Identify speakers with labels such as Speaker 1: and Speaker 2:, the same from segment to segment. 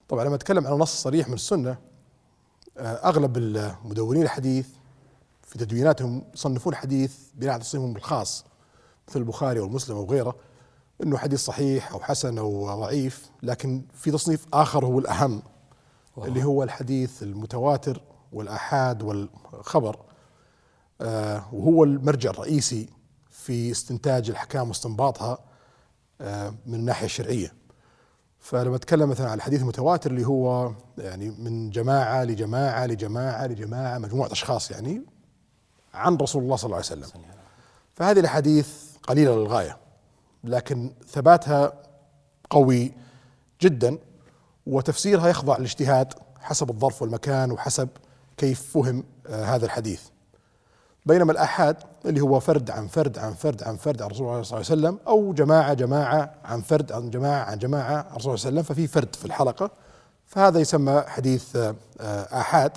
Speaker 1: طبعا لما أتكلم عن نص صريح من السنة، أغلب المدونين الحديث في تدويناتهم يصنفون الحديث بناء على تصنيفهم الخاص مثل البخاري أو مسلم أو غيره أنه حديث صحيح أو حسن أو ضعيف، لكن في تصنيف آخر هو الأهم اللي هو الحديث المتواتر والآحاد والخبر، وهو المرجع الرئيسي في استنتاج الأحكام واستنباطها من الناحية الشرعية. فلما أتكلم مثلا عن الحديث المتواتر اللي هو يعني من جماعة لجماعة لجماعة لجماعة، مجموعة أشخاص يعني عن رسول الله صلى الله عليه وسلم، فهذه الأحاديث قليلة للغاية، لكن ثباتها قوي جدا، وتفسيرها يخضع للاجتهاد حسب الظرف والمكان وحسب كيف فهم هذا الحديث. بينما الآحاد اللي هو فرد عن فرد عن فرد عن فرد عن رسول الله صلى الله عليه وسلم، أو جماعة جماعة عن فرد عن جماعة عن جماعة عن رسول الله صلى الله عليه وسلم، ففي فرد في الحلقة، فهذا يسمى حديث آحاد.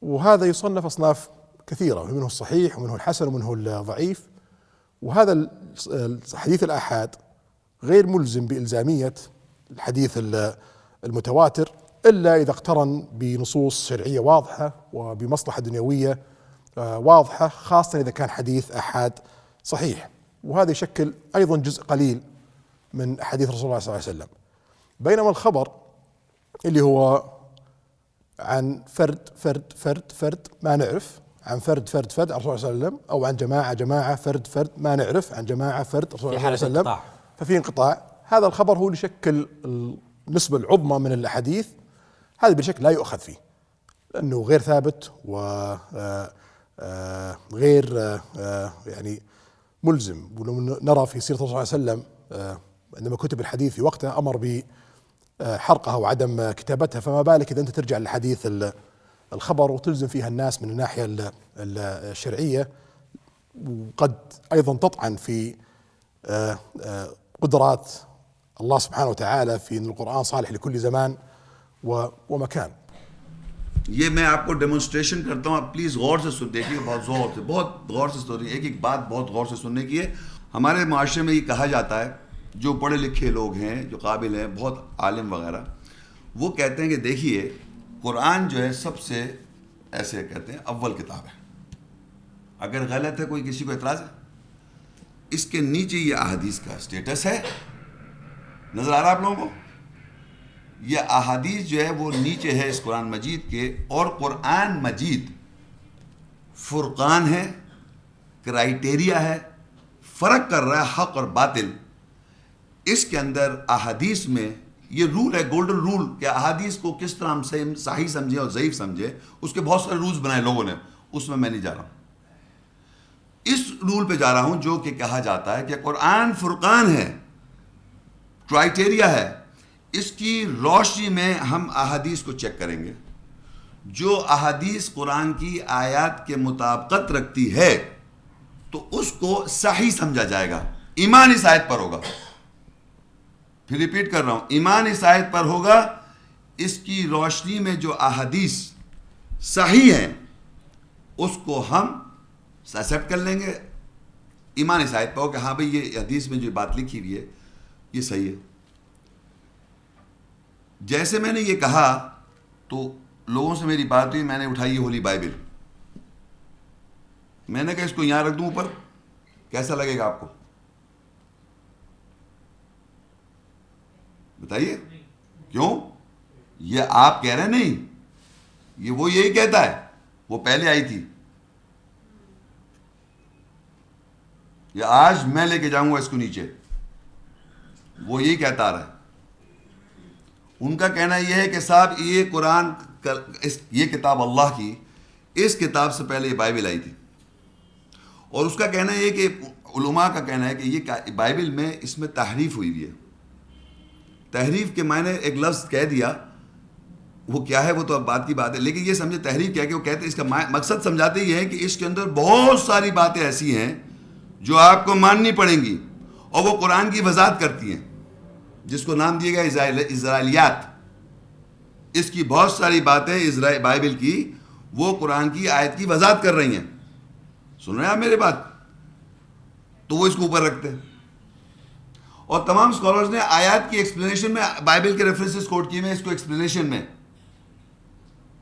Speaker 1: وهذا يصنف أصناف كثيرة، منه الصحيح ومنه الحسن ومنه الضعيف. وهذا الحديث الآحاد غير ملزم بإلزامية الحديث المتواتر إلا إذا اقترن بنصوص شرعية واضحة وبمصلحة دنيوية واضحة، خاصة إذا كان حديث آحاد صحيح، وهذا يشكل أيضا جزء قليل من أحاديث رسول الله صلى الله عليه وسلم. بينما الخبر اللي هو عن فرد فرد فرد فرد ما نعرف، عن فرد فرد فرد عن رسول الله صلى الله عليه وسلم، أو عن جماعة جماعة فرد فرد ما نعرف عن جماعة فرد رسول الله صلى الله عليه وسلم، ففي انقطاع. هذا الخبر هو اللي يشكل النسبة العظمى من الأحاديث، هذا بشكل لا يؤخذ فيه لأنه غير ثابت وغير يعني ملزم. ولو نرى في سيرة الرسول صلى الله عليه وسلم عندما كتب الحديث في وقتها أمر بحرقها وعدم كتابتها، فما بالك إذا أنت ترجع للحديث الخبر وتلزم فيها الناس من الناحية الشرعية، وقد أيضا تطعن في قدرات الله سبحانه وتعالى في أن القرآن صالح لكل زمان ومكان.
Speaker 2: یہ میں آپ کو ڈیمونسٹریشن کرتا ہوں، آپ پلیز غور سے سن دیکھیے، بہت غور سے سن، ایک ایک بات بہت غور سے سننے کی ہے. ہمارے معاشرے میں یہ کہا جاتا ہے، جو پڑھے لکھے لوگ ہیں، جو قابل ہیں، بہت عالم وغیرہ، وہ کہتے ہیں کہ دیکھیے قرآن جو ہے سب سے ایسے کہتے ہیں اول کتاب ہے. اگر غلط ہے کوئی کسی کو اعتراض ہے؟ اس کے نیچے یہ احادیث کا اسٹیٹس ہے، نظر آ رہا آپ لوگوں کو؟ یہ احادیث جو ہے وہ نیچے ہے اس قرآن مجید کے، اور قرآن مجید فرقان ہے، کرائیٹیریا ہے، فرق کر رہا ہے حق اور باطل. اس کے اندر احادیث میں یہ رول ہے، گولڈن رول، کہ احادیث کو کس طرح ہم صحیح سمجھے اور ضعیف سمجھے. اس کے بہت سارے رولز بنائے لوگوں نے، اس میں نہیں جا رہا ہوں. اس رول پہ جا رہا ہوں جو کہ کہا جاتا ہے کہ قرآن فرقان ہے، کرائیٹیریا ہے. اس کی روشنی میں ہم احادیث کو چیک کریں گے. جو احادیث قرآن کی آیات کے مطابقت رکھتی ہے تو اس کو صحیح سمجھا جائے گا. ایمان اس آیت پر ہوگا. پھر ریپیٹ کر رہا ہوں، ایمان اس آیت پر ہوگا. اس کی روشنی میں جو احادیث صحیح ہیں اس کو ہم ایکسیپٹ کر لیں گے. ایمان اس آیت پر ہوگا کہ ہاں بھئی یہ حدیث میں جو بات لکھی ہوئی ہے یہ صحیح ہے. جیسے میں نے یہ کہا تو لوگوں سے میری بات ہوئی، میں نے اٹھائی یہ ہولی بائبل، میں نے کہا اس کو یہاں رکھ دوں اوپر، کیسا لگے گا آپ کو؟ بتائیے کیوں؟ یہ آپ کہہ رہے نہیں، یہ وہ یہی کہتا ہے، وہ پہلے آئی تھی. یہ آج میں لے کے جاؤں گا اس کو نیچے، وہ یہی کہتا آ رہا ہے. ان کا کہنا یہ ہے کہ صاحب یہ قرآن یہ کتاب اللہ کی، اس کتاب سے پہلے یہ بائبل آئی تھی. اور اس کا کہنا یہ کہ علماء کا کہنا ہے کہ یہ بائبل میں اس میں تحریف ہوئی ہوئی ہے. تحریف کے معنی ایک لفظ کہہ دیا، وہ کیا ہے وہ تو اب بات کی بات ہے، لیکن یہ سمجھے تحریف کیا کہ وہ کہتے اس کا مقصد سمجھاتے یہ ہے کہ اس کے اندر بہت ساری باتیں ایسی ہیں جو آپ کو ماننی پڑیں گی، اور وہ قرآن کی وضاحت کرتی ہیں، جس کو نام دیا گیا اسرائیلیات. اس کی بہت ساری باتیں بائبل کی وہ قرآن کی آیت کی وضاحت کر رہی ہیں. سن رہے ہیں آپ میرے بات؟ تو وہ اس کو اوپر رکھتے ہیں. اور تمام اسکالرز نے آیات کی ایکسپلینیشن میں بائبل کے ریفرنسز کوٹ کیے ہیں اس کو ایکسپلینیشن میں،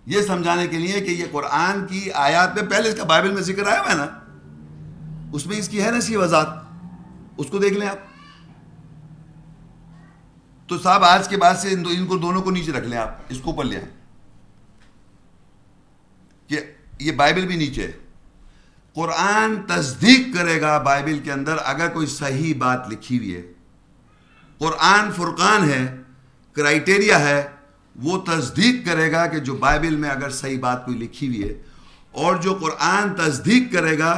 Speaker 2: یہ سمجھانے کے لیے کہ یہ قرآن کی آیات میں پہلے اس کا بائبل میں ذکر آیا ہوا ہے نا، اس میں اس کی ہے نا اس کی وضاحت، اس کو دیکھ لیں آپ. تو صاحب آج کے بعد سے ان کو دونوں کو نیچے رکھ لیں، آپ اس کو اوپر لے آئیں کہ یہ بائبل بھی نیچے ہے. قرآن تصدیق کرے گا بائبل کے اندر اگر کوئی صحیح بات لکھی ہوئی ہے. قرآن فرقان ہے، کرائٹیریا ہے، وہ تصدیق کرے گا کہ جو بائبل میں اگر صحیح بات کوئی لکھی ہوئی ہے، اور جو قرآن تصدیق کرے گا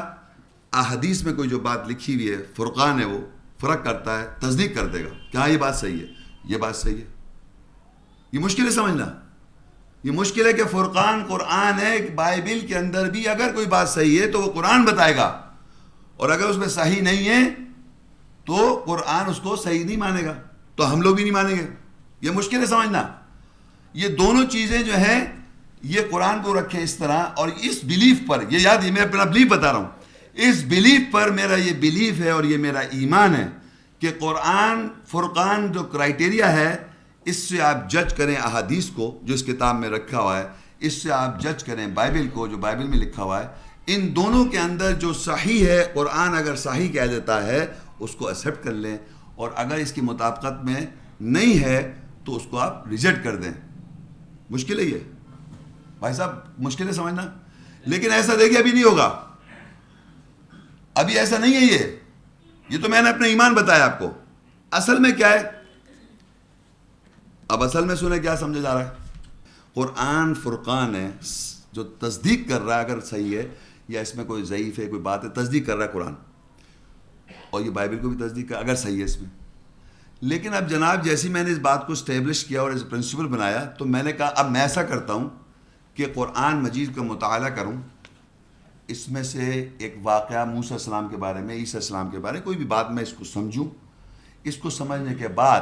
Speaker 2: احادیث میں کوئی جو بات لکھی ہوئی ہے، فرقان ہے، وہ فرق کرتا ہے، تصدیق کر دے گا کہ ہاں یہ بات صحیح ہے، یہ بات صحیح ہے. یہ مشکل ہے سمجھنا، یہ مشکل ہے کہ فرقان قرآن ہے، بائبل کے اندر بھی اگر کوئی بات صحیح ہے تو وہ قرآن بتائے گا، اور اگر اس میں صحیح نہیں ہے تو قرآن اس کو صحیح نہیں مانے گا، تو ہم لوگ بھی نہیں مانیں گے. یہ مشکل ہے سمجھنا. یہ دونوں چیزیں جو ہیں یہ قرآن کو رکھیں اس طرح، اور اس بلیف پر، یہ یاد ہے میں اپنا بلیف بتا رہا ہوں، اس بلیف پر میرا یہ بلیف ہے اور یہ میرا ایمان ہے کہ قرآن فرقان جو کرائٹیریا ہے، اس سے آپ جج کریں احادیث کو جو اس کتاب میں رکھا ہوا ہے، اس سے آپ جج کریں بائبل کو جو بائبل میں لکھا ہوا ہے. ان دونوں کے اندر جو صحیح ہے، قرآن اگر صحیح کہہ دیتا ہے اس کو ایکسیپٹ کر لیں، اور اگر اس کی مطابقت میں نہیں ہے تو اس کو آپ ریجیکٹ کر دیں. مشکل ہے یہ بھائی صاحب، مشکل ہے سمجھنا، لیکن ایسا دیکھیے ابھی نہیں ہوگا، ابھی ایسا نہیں ہے. یہ تو میں نے اپنا ایمان بتایا آپ کو. اصل میں کیا ہے، اب اصل میں سنیں کیا سمجھا جا رہا ہے. قرآن فرقان ہے، جو تصدیق کر رہا ہے اگر صحیح ہے یا اس میں کوئی ضعیف ہے کوئی بات ہے، تصدیق کر رہا ہے قرآن، اور یہ بائبل کو بھی تصدیق کر اگر صحیح ہے اس میں. لیکن اب جناب جیسی میں نے اس بات کو اسٹیبلش کیا اور اس پرنسپل بنایا، تو میں نے کہا اب میں ایسا کرتا ہوں کہ قرآن مجید کا مطالعہ کروں، اس میں سے ایک واقعہ موسیٰ السلام کے بارے میں، عیسیٰ السلام کے بارے میں کوئی بھی بات میں اس کو سمجھوں، اس کو سمجھنے کے بعد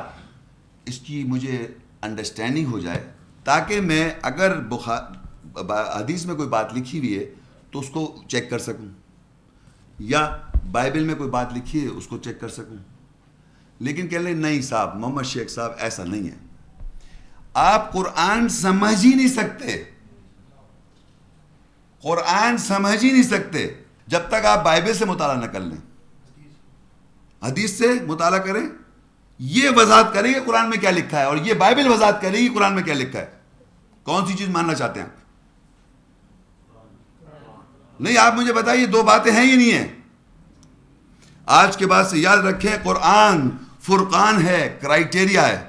Speaker 2: اس کی مجھے انڈرسٹینڈنگ ہو جائے، تاکہ میں اگر حدیث میں کوئی بات لکھی ہوئی ہے تو اس کو چیک کر سکوں، یا بائبل میں کوئی بات لکھی ہے اس کو چیک کر سکوں. لیکن کہہ لیں نہیں صاحب، محمد شیخ صاحب ایسا نہیں ہے، آپ قرآن سمجھ ہی نہیں سکتے، قرآن سمجھ ہی نہیں سکتے جب تک آپ بائبل سے مطالعہ نہ کر لیں، حدیث سے مطالعہ کریں، یہ وضاحت کریں کہ قرآن میں کیا لکھا ہے، اور یہ بائبل وضاحت کرے گی قرآن میں کیا لکھا ہے. کون سی چیز ماننا چاہتے ہیں آپ؟ نہیں، آپ مجھے بتائیے دو باتیں ہیں یا نہیں ہیں؟ آج کے بعد سے یاد رکھیں، قرآن فرقان ہے، کرائٹیریا ہے.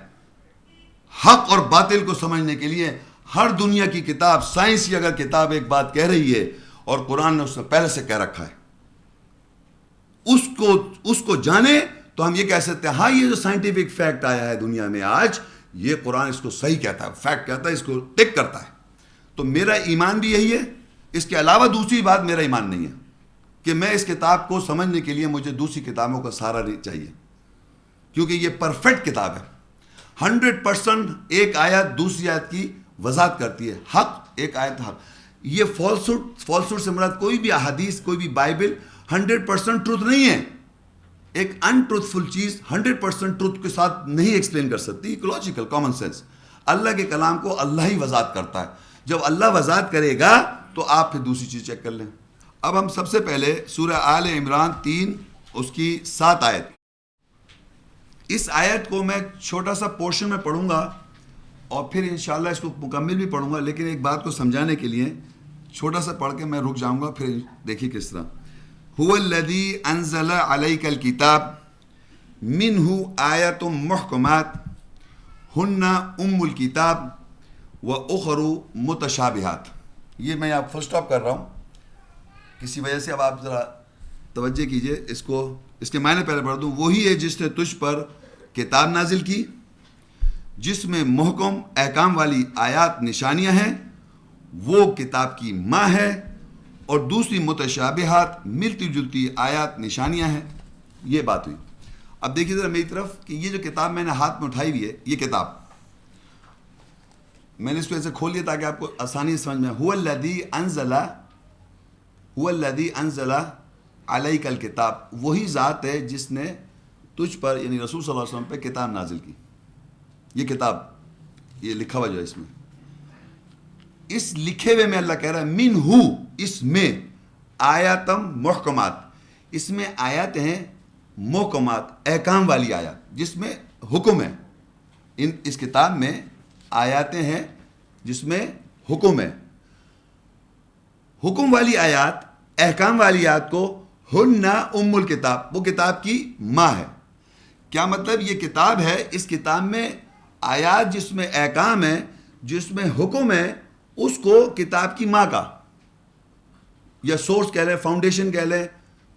Speaker 2: حق اور باطل کو سمجھنے کے لیے ہر دنیا کی کتاب، سائنس کی اگر کتاب ایک بات کہہ رہی ہے اور قرآن نے اس سے پہلے سے کہہ رکھا ہے، اس کو جانے تو ہم یہ کہہ سکتے ہیں ہاں یہ جو سائنٹیفک فیکٹ آیا ہے دنیا میں آج، یہ قرآن اس کو صحیح کہتا ہے، فیکٹ کہتا ہے، اس کو ٹک کرتا ہے. تو میرا ایمان بھی یہی ہے، اس کے علاوہ دوسری بات میرا ایمان نہیں ہے کہ میں اس کتاب کو سمجھنے کے لیے مجھے دوسری کتابوں کا سہارا چاہیے، کیونکہ یہ پرفیکٹ کتاب ہے. 100% ایک آیت دوسری آیت کی وضاحت کرتی ہے، حق ایک آیت حق. یہ فالسوٹ سے مراد کوئی بھی احادیث، کوئی بھی بائبل 100% ٹروتھ نہیں ہے. ایک ان ٹروتھفل چیز 100% ٹروتھ کے ساتھ نہیں ایکسپلین کر سکتی. Logical common sense. اللہ کے کلام کو اللہ ہی وضاحت کرتا ہے. جب اللہ وضاحت کرے گا تو آپ پھر دوسری چیز چیک کر لیں. اب ہم سب سے پہلے سورہ آل عمران 3 اس کی 7 آیت، اس آیت کو میں چھوٹا سا پورشن میں پڑھوں گا اور پھر انشاءاللہ اس کو مکمل بھی پڑھوں گا، لیکن ایک بات کو سمجھانے کے لیے چھوٹا سا پڑھ کے میں رک جاؤں گا، پھر دیکھیے کس طرح. هو الذی انزل علیک الکتاب منہ آیات محکمات ہن ام الکتاب واخر متشابہات. یہ میں آپ فل سٹاپ کر رہا ہوں کسی وجہ سے، اب آپ ذرا توجہ کیجئے اس کو، اس کے معنی پہلے پڑھ دوں. وہی ہے جس نے تجھ پر کتاب نازل کی جس میں محکم احکام والی آیات نشانیاں ہیں، وہ کتاب کی ماں ہے، اور دوسری متشابہات ملتی جلتی آیات نشانیاں ہیں. یہ بات ہوئی. اب دیکھیے ذرا میری طرف کہ یہ جو کتاب میں نے ہاتھ میں اٹھائی ہوئی ہے، یہ کتاب میں نے اس کو ایسے کھول لیا تاکہ آپ کو آسانی سے سمجھ میں. هو الذی انزل علیک الکتاب، وہی ذات ہے جس نے تجھ پر یعنی رسول صلی اللہ علیہ وسلم پہ کتاب نازل کی. یہ کتاب یہ لکھا ہوا جو ہے اس میں, اس لکھے ہوئے میں اللہ کہہ رہا ہے منہو, اس میں آیاتم محکمات, اس میں آیات ہیں محکمات, احکام والی آیات جس میں حکم ہے. اس کتاب میں آیاتیں ہیں جس میں حکم ہے. حکم والی آیات, احکام والی آیات کو ہن ام الکتاب, وہ کتاب کی ماں ہے. کیا مطلب؟ یہ کتاب ہے, اس کتاب میں آیات جس میں احکام ہے, جس میں حکم ہے, اس کو کتاب کی ماں کا یا سورس کہہ لیں, فاؤنڈیشن کہہ لیں,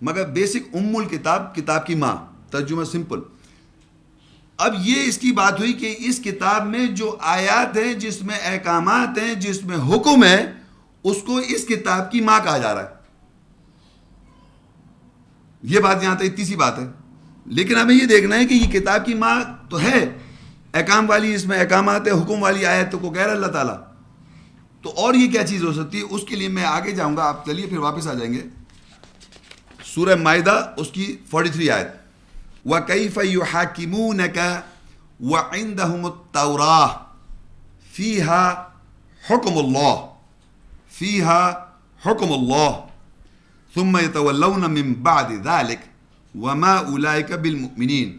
Speaker 2: مگر بیسک ام الکتاب, کتاب کی ماں, ترجمہ سمپل. اب یہ اس کی بات ہوئی کہ اس کتاب میں جو آیات ہیں, جس میں احکامات ہیں, جس میں حکم ہے, اس کو اس کتاب کی ماں کہا جا رہا ہے. یہ بات یہاں تک اتنی سی بات ہے. لیکن ہمیں یہ دیکھنا ہے کہ یہ کتاب کی ماں تو ہے, احکام والی, اس میں احکامات ہے, حکم والی آیت کو کہہ رہا ہے اللہ تعالیٰ. تو اور یہ کیا چیز ہو سکتی ہے؟ اس کے لیے میں آگے جاؤں گا, آپ چلیے پھر واپس آ جائیں گے سورہ مائدہ اس کی 43 آیت. وَكَيْفَ يُحَاكِمُونَكَ وَعِنْدَهُمُ التَّوْرَاةُ فِيهَا حُكْمُ اللَّهِ فِيهَا حُكْمُ اللَّهِ ثُمَّ يَتَوَلَّوْنَ مِن بَعْدِ ذَلِكَ وَمَا أُولَئِكَ بِالْمُؤْمِنِينَ.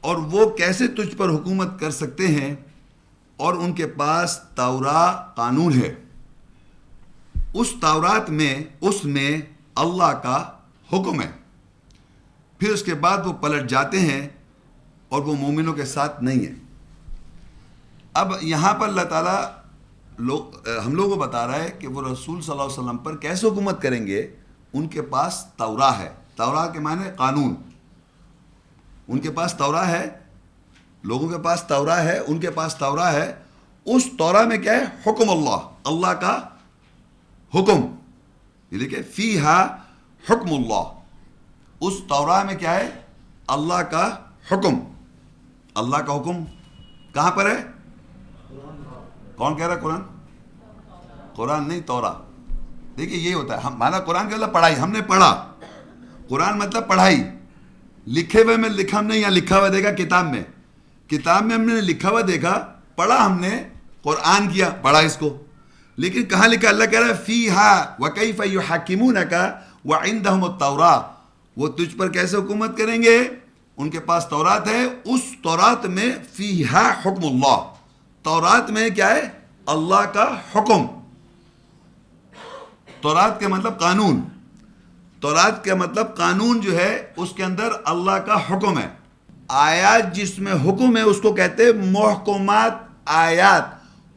Speaker 2: اور وہ کیسے تجھ پر حکومت کر سکتے ہیں اور ان کے پاس تورات قانون ہے. اس تورات میں, اس میں اللہ کا حکم ہے, پھر اس کے بعد وہ پلٹ جاتے ہیں اور وہ مومنوں کے ساتھ نہیں ہے. اب یہاں پر اللہ تعالیٰ ہم لوگوں کو بتا رہا ہے کہ وہ رسول صلی اللہ علیہ وسلم پر کیسے حکومت کریں گے. ان کے پاس تورات ہے, تورات کے معنی قانون, ان کے پاس تورات ہے, لوگوں کے پاس تورات ہے, ان کے پاس تورات ہے. اس تورات میں کیا ہے؟ حکم اللہ, اللہ کا حکم. یہ دیکھیں فیہا حکم اللہ, اس تورات میں کیا ہے؟ اللہ کا حکم. اللہ کا حکم کہاں پر ہے؟ کون کہہ رہا ہے؟ قرآن. قرآن نہیں, تورات. دیکھیے یہ ہوتا ہے, مانا قرآن کا مطلب پڑھائی, ہم نے پڑھا. قرآن مطلب پڑھائی. لکھے ہوئے میں لکھا ہم نے, یہاں لکھا ہوا دیکھا کتاب میں, کتاب میں ہم نے لکھا ہوا دیکھا, پڑھا ہم نے, قرآن کیا, پڑھا اس کو. لیکن کہاں لکھا؟ اللہ کہہ رہا ہے فیہا وَكَيْفَ يُحَاكِمُونَكَ وَعِنْدَهُمُ التَّوْرَاةُ. وہ تجھ پر کیسے حکومت کریں گے؟ ان کے پاس تورات ہے, اس تورات میں فیہا حکم اللہ, تورات میں کیا ہے؟ اللہ کا حکم. تورات کا مطلب قانون, تورات کا مطلب قانون جو ہے اس کے اندر اللہ کا حکم ہے. آیات جس میں حکم ہے اس کو کہتے ہیں محکمات آیات.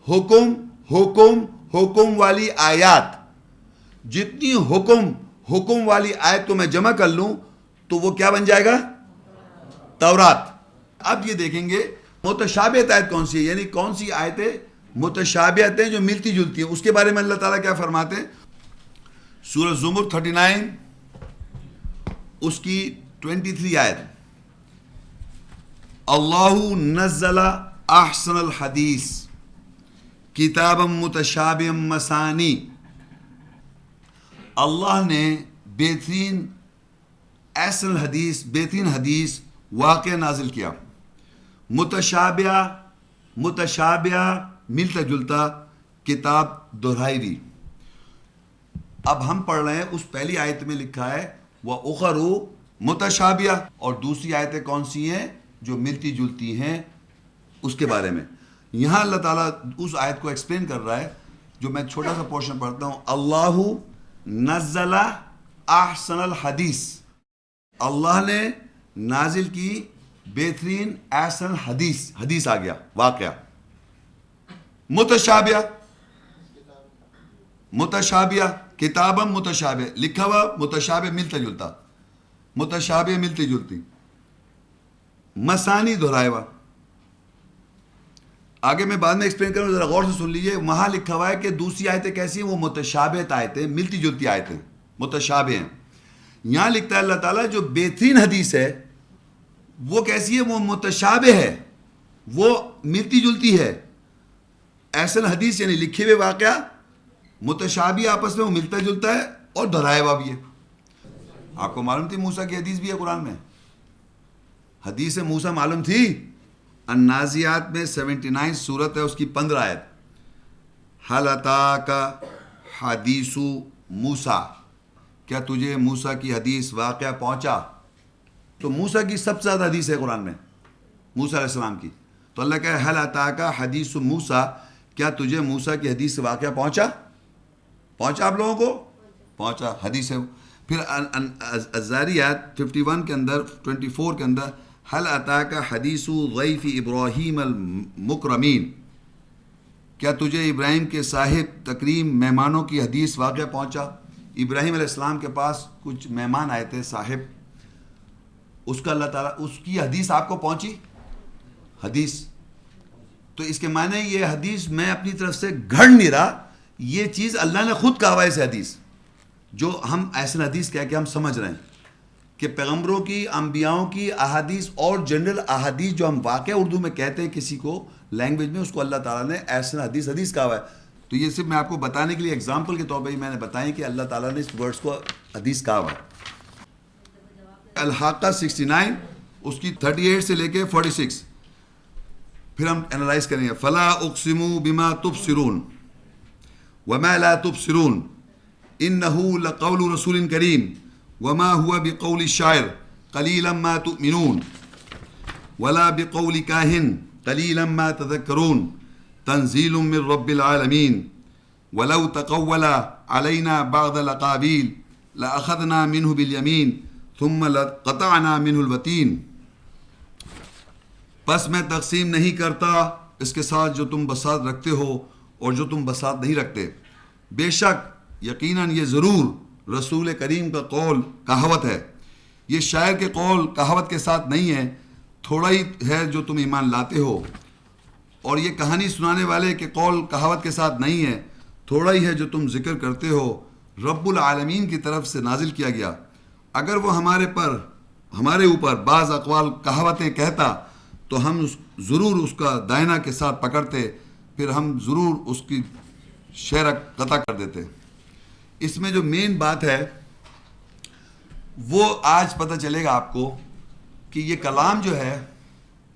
Speaker 2: حکم حکم حکم والی آیات. جتنی حکم والی آیت کو میں جمع کر لوں تو وہ کیا بن جائے گا؟ تورات. اب یہ دیکھیں گے متشابہت آیت کون سی ہے, یعنی کون سی آیتیں متشابہت ہیں جو ملتی جلتی ہیں. اس کے بارے میں اللہ تعالیٰ کیا فرماتے ہیں؟ سورہ زمر 39 اس کی 23 آیت. اللہ نزل احسن الحدیث کتابا متشابہ مثانی. اللہ نے بہترین احسن الحدیث, بہترین حدیث واقعہ نازل کیا. متشابہ ملتا جلتا, کتاب دہرائی دی. اب ہم پڑھ رہے ہیں اس پہلی آیت میں لکھا ہے وَأُخَرُ متشابہ, اور دوسری آیتیں کون سی ہیں جو ملتی جلتی ہیں اس کے بارے میں. یہاں اللہ تعالیٰ اس آیت کو ایکسپلین کر رہا ہے, جو میں چھوٹا سا پورشن پڑھتا ہوں. اللہ نزل احسن الحدیث, اللہ نے نازل کی بہترین احسن حدیث. حدیث آ گیا, واقعہ. متشابہ کتابا متشابہ, لکھا ہوا متشابہ ملتا جلتا, متشابہ ملتی جلتی. مثانی دہرایا ہوا. آگے میں بعد میں ایکسپلین کروں, ذرا غور سے سن لیجیے. وہاں لکھا ہوا ہے کہ دوسری آیتیں کیسی ہیں؟ وہ متشابہت آیتیں, ملتی جلتی آیتیں, متشابہ ہیں. یہاں لکھتا ہے اللہ تعالیٰ جو بہترین حدیث ہے وہ کیسی ہے؟ وہ متشابہ ہے, وہ ملتی جلتی ہے. احسن حدیث یعنی لکھے ہوئے واقعہ, متشابہ آپس میں وہ ملتا جلتا ہے اور دہرایا ہوا بھی ہے. آپ کو معلوم تھی موسیٰ کی حدیث بھی ہے قرآن میں, حدیث موسیٰ معلوم تھی؟ النازعات میں 79 سورت ہے، اس کی 15 آیت. حل اتاک حدیث موسیٰ، کیا تجھے موسیٰ کی حدیث واقعہ پہنچا؟ تو موسیٰ کی سب سے زیادہ حدیث ہے قرآن میں، موسیٰ علیہ السلام کی. تو اللہ کہے حل اتاک حدیث موسیٰ، کیا تجھے موسیٰ کی حدیث سے واقعہ پہنچا؟ پہنچا آپ لوگوں کو؟ پہنچا، حدیث ہے. پھر الذاریات 51 کے اندر 24 کے اندر حل اتاک حدیث ضیف ابراہیم المکرمین، کیا تجھے ابراہیم کے صاحب تکریم مہمانوں کی حدیث واقعہ پہنچا؟ ابراہیم علیہ السلام کے پاس کچھ مہمان آئے تھے صاحب، اس کا اللہ تعالیٰ اس کی حدیث آپ کو پہنچی؟ حدیث تو اس کے معنی یہ حدیث میں اپنی طرف سے گھڑ نہیں رہا، یہ چیز اللہ نے خود کہا ہے. اس حدیث جو ہم ایسے حدیث کہہ کے ہم سمجھ رہے ہیں کہ پیغمبروں کی، انبیاؤں کی احادیث اور جنرل احادیث جو ہم واقع اردو میں کہتے ہیں کسی کو لینگویج میں، اس کو اللہ تعالیٰ نے ایسے حدیث کہا ہے. تو یہ صرف میں آپ کو بتانے کے لیے ایگزامپل کے طور پہ ہی میں نے بتائی کہ اللہ تعالیٰ نے اس ورڈز کو حدیث کہا ہے. الحاقہ 69 اس کی 38 سے لے کے 46 پھر ہم انالائز کریں گے. فلا اقسم بما تبصرون وما لا تبصرون انه لقول رسول کریم وما هو بقول الشاعر قليلا ما تؤمنون ولا بقول كاهن قليلا ما تذكرون تنزيل من رب العالمين ولو تقول علينا بعض الاقاويل لاخذنا منه باليمين ثم لقطعنا منه الوتين. پس میں تقسیم نہیں کرتا اس کے ساتھ جو تم بساط رکھتے ہو اور جو تم بساط نہیں رکھتے. بے شک یقیناً یہ ضرور رسول کریم کا قول کہاوت ہے، یہ شاعر کے قول کہاوت کے ساتھ نہیں ہے، تھوڑا ہی ہے جو تم ایمان لاتے ہو، اور یہ کہانی سنانے والے کے قول کہاوت کے ساتھ نہیں ہے، تھوڑا ہی ہے جو تم ذکر کرتے ہو، رب العالمین کی طرف سے نازل کیا گیا. اگر وہ ہمارے اوپر بعض اقوال کہاوتیں کہتا تو ہم ضرور اس کا دائنا کے ساتھ پکڑتے، پھر ہم ضرور اس کی شعر قطع کر دیتے. اس میں جو مین بات ہے وہ آج پتہ چلے گا آپ کو کہ یہ کلام جو ہے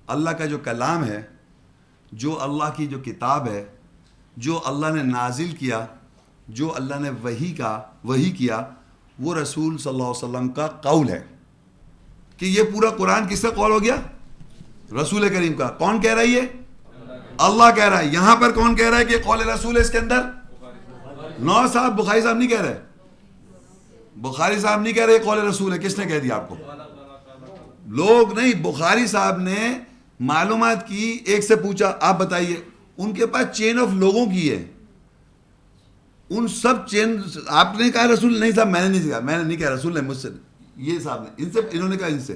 Speaker 2: اللہ کا، جو کلام ہے، جو اللہ کی جو کتاب ہے، جو اللہ نے نازل کیا، جو اللہ نے وحی کیا، وہ رسول صلی اللہ علیہ وسلم کا قول ہے. کہ یہ پورا قرآن کس کا قول ہو گیا؟ رسول کریم کا. کون کہہ رہا ہے یہ؟ اللہ کہہ رہا ہے. یہاں پر کون کہہ رہا ہے کہ قول رسول ہے اس کے اندر؟ نور صاحب، بخاری صاحب نہیں کہہ رہے، بخاری صاحب نہیں کہہ رہے قول رسول ہے. کس نے کہہ دیا آپ کو؟ لوگ نہیں، بخاری صاحب نے معلومات کی، ایک سے پوچھا آپ بتائیے، ان کے پاس چین آف لوگوں کی ہے، ان سب چین. آپ نے کہا رسول نہیں صاحب، میں نے نہیں کہا، میں نے نہیں کہا رسول نے، مجھ سے یہ صاحب نے، ان سے انہوں نے کہا ان سے.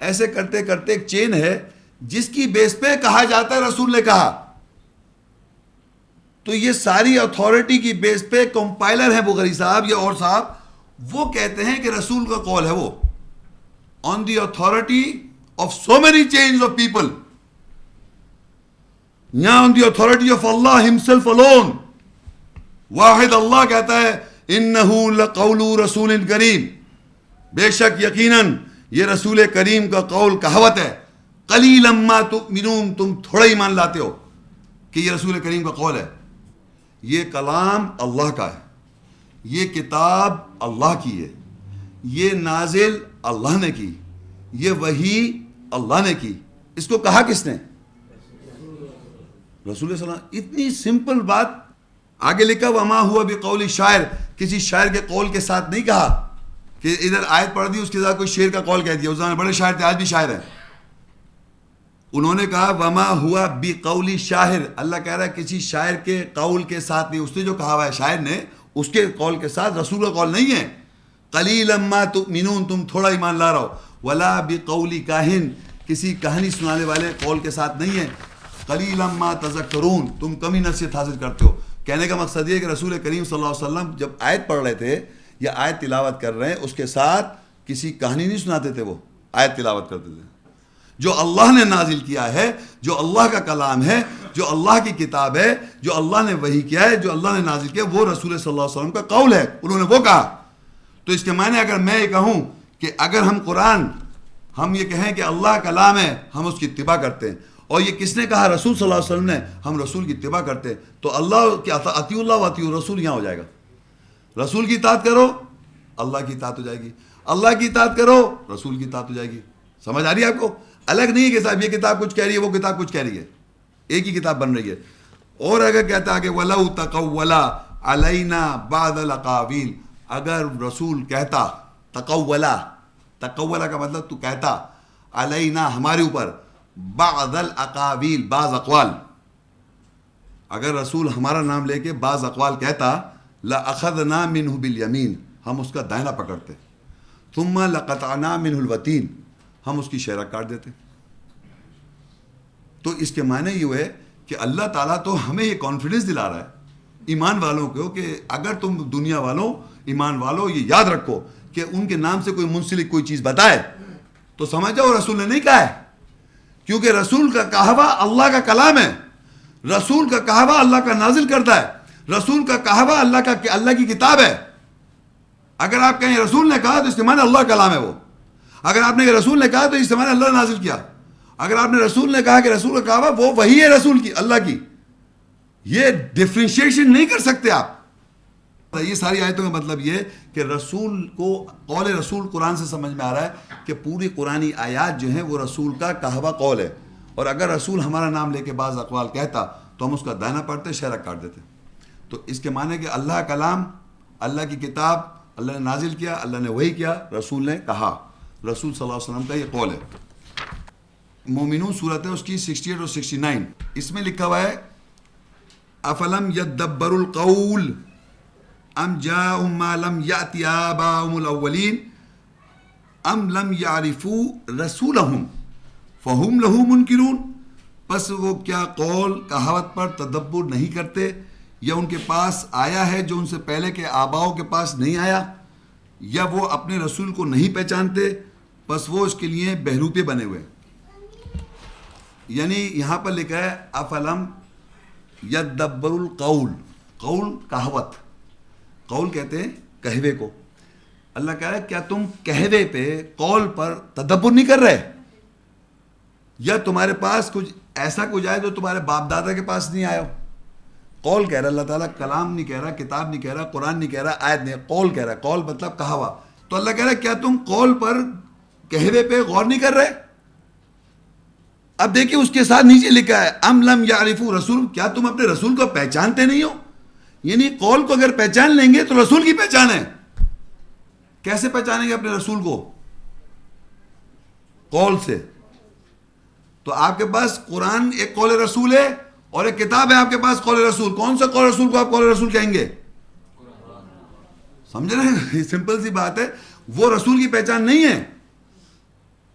Speaker 2: ایسے کرتے کرتے ایک چین ہے جس کی بیس پہ کہا جاتا ہے رسول نے کہا. تو یہ ساری اتھارٹی کی بیس پہ کمپائلر ہیں بخاری صاحب یا اور صاحب، وہ کہتے ہیں کہ رسول کا قول ہے وہ on the authority of so many chains of people, یا on the authority of Allah himself alone. واحد اللہ کہتا ہے انہو لقول رسول کریم، بے شک یقیناً یہ رسول کریم کا قول کہاوت ہے. قلیلا ما تؤمنون، تم تھوڑا ایمان لاتے ہو کہ یہ رسول کریم کا قول ہے. یہ کلام اللہ کا ہے، یہ کتاب اللہ کی ہے، یہ نازل اللہ نے کی، یہ وحی اللہ نے کی. اس کو کہا کس نے؟ رسول صلی اللہ علیہ وسلم. اتنی سمپل بات. آگے لکھا وما ہوا بقول شاعر، کسی شاعر کے قول کے ساتھ نہیں کہا کہ ادھر آیت پڑھ دی اس کے ساتھ کوئی شعر کا قول کہہ دیا. اس زمانے بڑے شاعر تھے، آج بھی شاعر ہیں. انہوں نے کہا وما ہوا بقول شاعر، اللہ کہہ رہا ہے کسی شاعر کے قول کے ساتھ نہیں. اس نے جو کہا ہوا ہے شاعر نے، اس کے قول کے ساتھ رسول کا قول نہیں ہے. قلیلا ما تؤمنون، تم تھوڑا ایمان لا رہا ہو. ولا بقول کاہن، کسی کہانی سنانے والے قول کے ساتھ نہیں ہے. قلیلا ما تذکرون، تم کم ہی نصیحت حاصل کرتے ہو. کہنے کا مقصد یہ کہ رسول کریم صلی اللہ علیہ وسلم جب آیت پڑھ رہے تھے یا آیت تلاوت کر رہے ہیں، اس کے ساتھ کسی کہانی نہیں سناتے تھے، وہ آیت تلاوت کرتے تھے. جو اللہ نے نازل کیا ہے، جو اللہ کا کلام ہے، جو اللہ کی کتاب ہے، جو اللہ نے وحی کیا ہے، جو اللہ نے نازل کیا، وہ رسول صلی اللہ علیہ وسلم کا قول ہے. انہوں نے وہ کہا. تو اس کے معنی اگر میں یہ کہوں کہ اگر ہم قرآن ہم یہ کہیں کہ اللہ کلام ہے ہم اس کی اتباع کرتے ہیں. اور یہ کس نے کہا؟ رسول صلی اللہ علیہ وسلم نے. ہم رسول کی اتباع کرتے ہیں. تو اللہ کی اطیعوا اللہ و اطیعوا الرسول یہاں ہو جائے گا. رسول کی اطاعت کرو اللہ کی اطاعت ہو جائے گی, اللہ کی اطاعت کرو رسول کی اطاعت ہو جائے گی. سمجھ آ رہی ہے آپ کو؟ الگ نہیں ہے کہ صاحب یہ کتاب کچھ کہہ رہی ہے وہ کتاب کچھ کہہ رہی ہے, ایک ہی کتاب بن رہی ہے. اور اگر کہتا ہے کہ وَلَوْ تَقَوَّلَ عَلَيْنَا بَعْضَ الْأَقَاوِيلِ, اگر رسول کہتا, تقولا کا مطلب تو کہتا, علینا ہمارے اوپر, بعض الاقاویل بعض اقوال, اگر رسول ہمارا نام لے کے بعض اقوال کہتا, لأخذنا منہ بالیمین, ہم اس کا دائنا پکڑتے, ثم لقطعنا منہ الوتین, ہم اس کی شہرہ کاٹ دیتے. تو اس کے معنی یہ ہوئے کہ اللہ تعالیٰ تو ہمیں یہ کانفیڈنس دلا رہا ہے ایمان والوں کو کہ اگر تم دنیا والوں, ایمان والوں, یہ یاد رکھو کہ ان کے نام سے کوئی منسلک کوئی چیز بتائے تو سمجھ جاؤ رسول نے نہیں کہا ہے, کیونکہ رسول کا کہوا اللہ کا کلام ہے, رسول کا کہوا اللہ کا نازل کرتا ہے, رسول کا کہوا اللہ کی کتاب ہے. اگر آپ کہیں رسول نے کہا تو اس کے معنی اللہ کا کلام ہے وہ. اگر آپ نے رسول نے کہا تو اس کے معنی اللہ نے نازل کیا. اگر آپ نے رسول نے کہا کہ رسول کا کہوا وہ وہی ہے رسول کی, اللہ کی, یہ ڈفرینشیشن نہیں کر سکتے آپ. یہ ساری آیتوں کا مطلب یہ کہ رسول کو قول رسول قرآن سے سمجھ میں آ رہا ہے کہ پوری قرآنی آیات جو ہیں وہ رسول کا کہوا قول ہے. اور اگر رسول ہمارا نام لے کے بعض اقوال کہتا تو ہم اس کا دائنا پڑھتے, شہرہ کاٹ دیتے. تو اس کے معنی کہ اللہ کلام, اللہ کی کتاب اللہ نے نازل کیا, اللہ نے وہی کیا, رسول نے کہا, رسول صلی اللہ علیہ وسلم کا یہ قول ہے. مومنون صورت ہے اس کی 68 اور 69, اس میں لکھا ہوا ہے افلم یدبروا القول ام جاءهم ما لم یأت آباؤهم الاولین ام لم یعرفوا رسولهم فهم له منکرون. پس وہ کیا قول کہاوت پر تدبر نہیں کرتے یا ان کے پاس آیا ہے جو ان سے پہلے کے آباؤں کے پاس نہیں آیا, یا وہ اپنے رسول کو نہیں پہچانتے پس وہ اس کے لیے بہروپے بنے ہوئے. یعنی یہاں پر لکھا ہے افلم یدبر القول, قول کہاوت, قول کہتے ہیں کہوے کو. اللہ کہہ رہا ہے کیا تم کہوے پہ قول پر تدبر نہیں کر رہے, یا تمہارے پاس کچھ ایسا کچھ آئے جو تمہارے باپ دادا کے پاس نہیں آیا ہو. قول کہہ رہا اللہ تعالیٰ, کلام نہیں کہہ رہا, کتاب نہیں کہہ رہا, قرآن نہیں کہہ رہا, آیت نہیں, قول کہہ رہا. قول مطلب کہوا. تو اللہ کہہ رہا ہے کیا تم قول پر کہوے پہ غور نہیں کر رہے. اب دیکھیں اس کے ساتھ نیچے لکھا ہے ام لم یعرفوا رسول, کیا تم اپنے رسول کو پہچانتے نہیں ہو. یعنی قول کو اگر پہچان لیں گے تو رسول کی پہچان ہے. کیسے پہچانیں گے اپنے رسول کو؟ قول سے. تو آپ کے پاس قرآن ایک قول رسول ہے اور ایک کتاب ہے آپ کے پاس قول رسول. کون سا قول رسول کو آپ قول رسول کہیں گے؟ سمجھ رہے ہیں؟ سمپل سی بات ہے, وہ رسول کی پہچان نہیں ہے.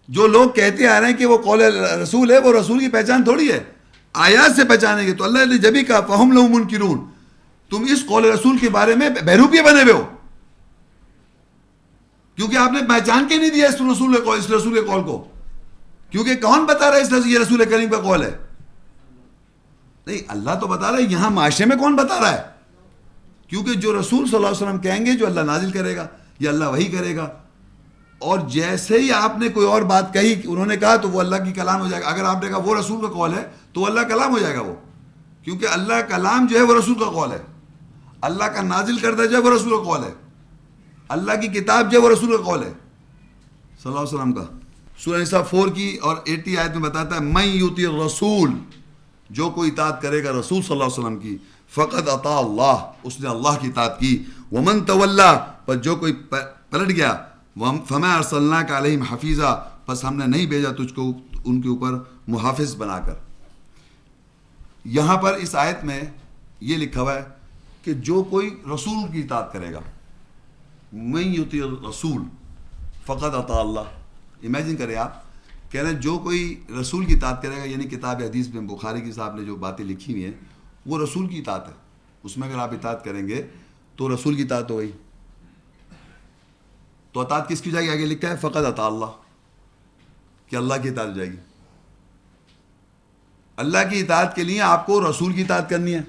Speaker 2: جو لوگ کہتے آ رہے ہیں کہ وہ قول رسول ہے, وہ رسول کی پہچان تھوڑی ہے. آیات سے پہچانیں گے. تو اللہ نے جبھی کہا فہم لہو منکرون, تم اس قول رسول کے بارے میں بہروپیے بنے ہوئے ہو, کیونکہ آپ نے پہچان کے نہیں دیا اس رسول کے قول کو. کیونکہ کون بتا رہا ہے یہ رسول کریم کا قول ہے؟ نہیں, اللہ تو بتا رہا ہے. یہاں معاشرے میں کون بتا رہا ہے؟ کیونکہ جو رسول صلی اللہ علیہ وسلم کہیں گے جو اللہ نازل کرے گا یا اللہ وہی کرے گا. اور جیسے ہی آپ نے کوئی اور بات کہی, انہوں نے کہا, تو وہ اللہ کی کلام ہو جائے گا. اگر آپ نے کہا وہ رسول کا قول ہے تو اللہ کلام ہو جائے گا وہ, کیونکہ اللہ کلام جو ہے وہ رسول کا قول ہے. اللہ کا نازل کردہ جو ہے وہ رسول کا قول ہے. اللہ کی کتاب جو ہے وہ رسول کا قول ہے صلی اللہ علیہ وسلم کا. سورہ نساء 4 کی اور 80 آیت میں بتاتا ہے من یطیع الرسول, جو کوئی اطاعت کرے گا رسول صلی اللہ علیہ وسلم کی, فقد اطاع اللہ, اس نے اللہ کی اطاعت کی. ومن تولا, پر جو کوئی پلٹ گیا, فما ارسلناک علیہم حفیظا, پس ہم نے نہیں بھیجا تجھ کو ان کے اوپر محافظ بنا کر. یہاں پر اس آیت میں یہ لکھا ہوا ہے کہ جو کوئی رسول کی اطاعت کرے گا, من یطیع الرسول فقد اطاع اللہ. امیجن کریں آپ, کہہ رہے ہیں جو کوئی رسول کی اطاعت کرے گا, یعنی کتاب حدیث میں بخاری کی صاحب نے جو باتیں لکھی ہوئی ہیں وہ رسول کی اطاعت ہے. اس میں اگر آپ اطاعت کریں گے تو رسول کی اطاعت ہو گئی. تو اطاعت کس کی جائے گی؟ آگے لکھا ہے فقد اطاع اللہ, کہ اللہ کی اطاعت ہو جائے گی. اللہ کی اطاعت کے لیے آپ کو رسول کی اطاعت کرنی ہے.